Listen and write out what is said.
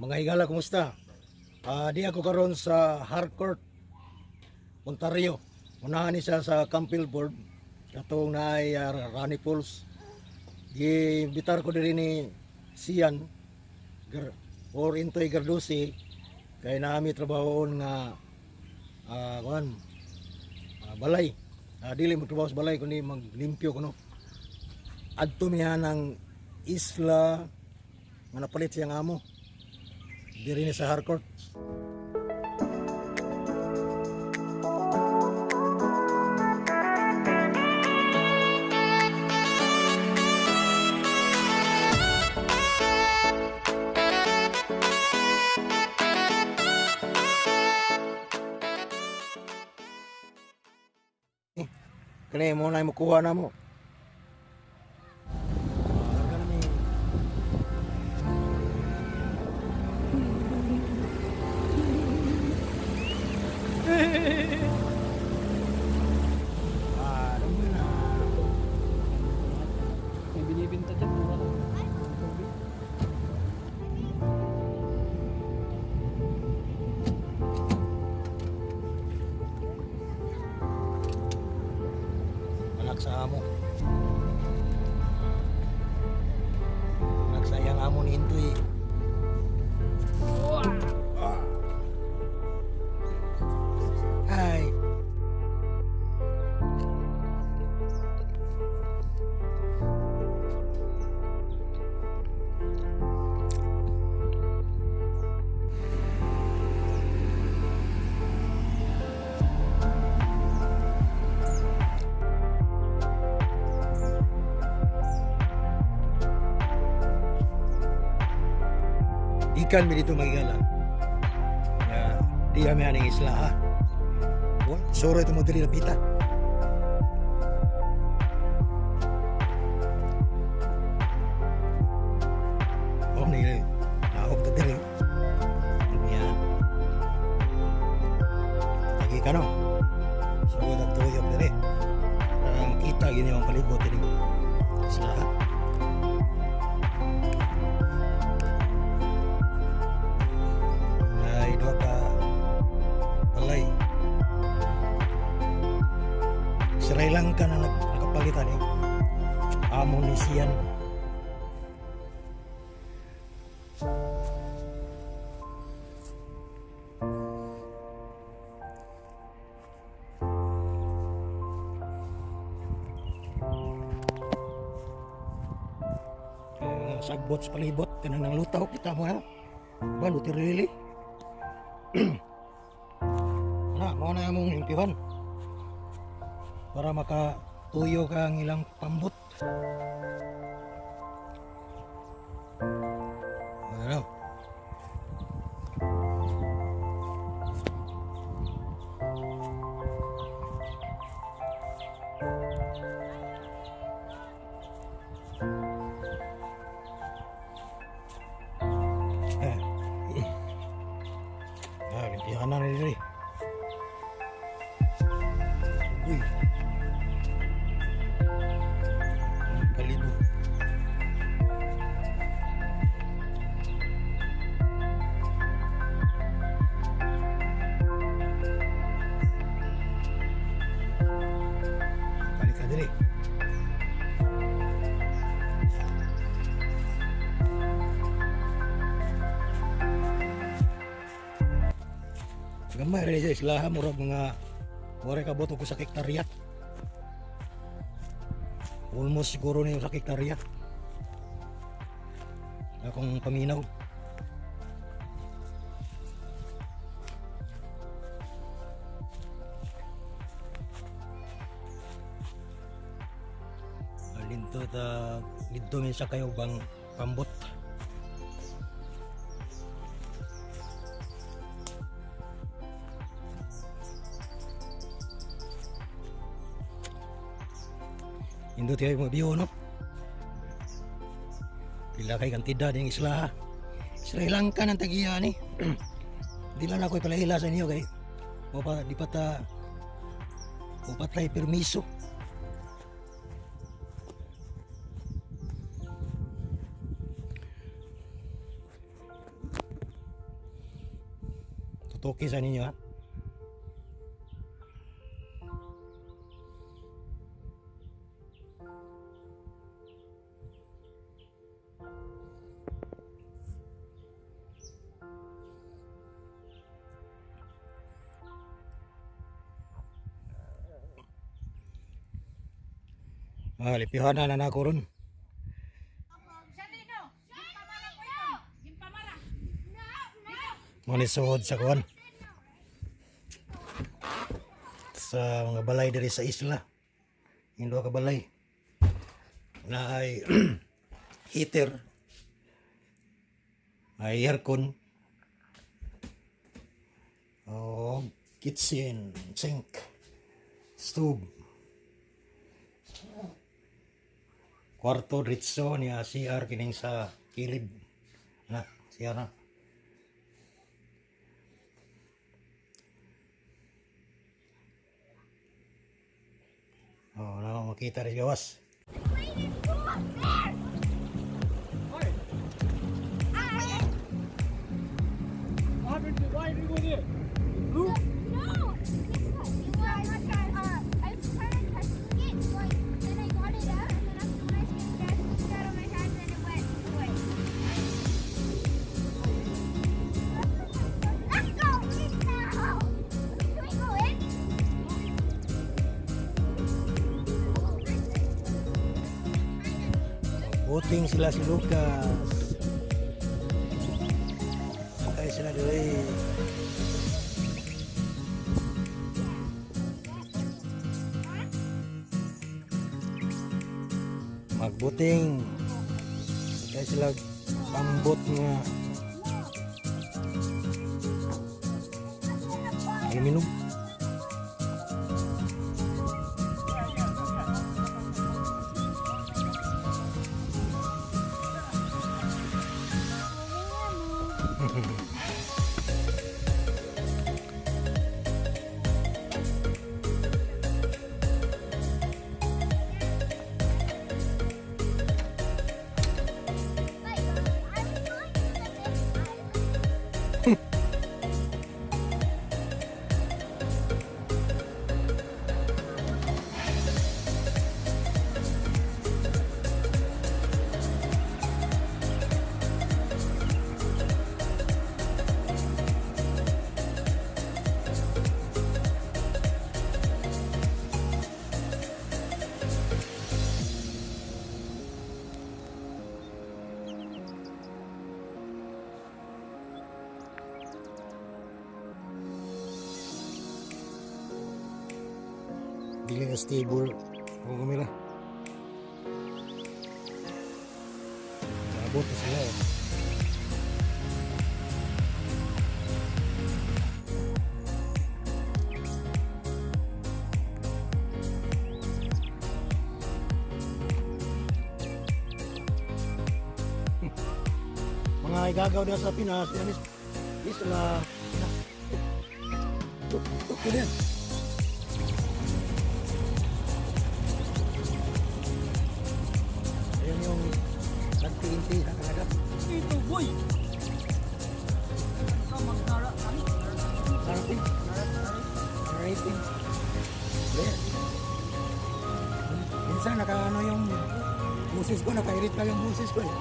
Mga higala, kumusta? Di ako karon sa Harcourt, Ontario. Unahan ni siya sa Campbell Board. Katong naay Rani Pools. Gibitar ko diri ni Sian or Intoy Gardusi kay naami trabahoon nga balay. Dili mo trabaho sa balay kundi maglimpyo kuno. Adto miha ng isla nga napalit siyang amo. Diri ni sa Harcourt. Kani mo na makuha na mo. May binibinta dyan, mura lang. Anak sa amo. Anak sa iyang amo ni Intoy. Hi. Ikan mi dito magigala. Di kami aning isla ha. Soro ito mo dili na pita. Oh, ni naok ta dili. Yan. Lagi ka no. So nagtuyok dili. Ang kita gini ang palibot dili. Isla ha. Sri Lanka na nakapalitan eh. Amo ni Sian. Sagbot sa palibot kanang nang lutaw kita mo ha. Ba lutirili. Mo na among himpiwan para makatuyo ka ang ilang pambot. Ano? Limpihan na rin. Uy. Kalibo. Balik ka diri. Gamay rin sa islaha, murag mga wala ka boto ko sa hektaryat. Almost siguro na yung sa hektaryat. Akong paminaw. Dito min sa kayo bang pambot. Indot kayo mabiyo no. Pila kay kantidad ng isla. Sri Lanka ng tagiya ni. Di lang ako ipalahila sa inyo kay di pa tayo permiso. tuki sa ninyo ha. Lipihan na ako ron. Manisod sa kuwan. Sa mga balay diri sa isla. Yung duha ka balay. Na ay heater. Ay aircon. O kitchen, sink, stove. Kwarto ritso niya CR kining sa kilid. Na, CR na. Oh, na makita rin gawas. Why did you go there? No! I was trying to touch it, so then I got it out, and then after when I scratched it out of my hand, then it went away. Let's go in now! Can we go in? Buting sila si Lucas. Sakay sila dili. Magbuting. Sakay sila pambot nga. Aluminum. Dili na stable kung kumila. Nabot na sila eh. Mga igagaw na sa Pinas, yan is na tuki din. Ayan yung nagtiinti na talaga. Ito, boy! Ito, magnaraan. Narrating. Narrating. There. Minsan naka ano yung busis ko, naka-irita yung busis ko eh.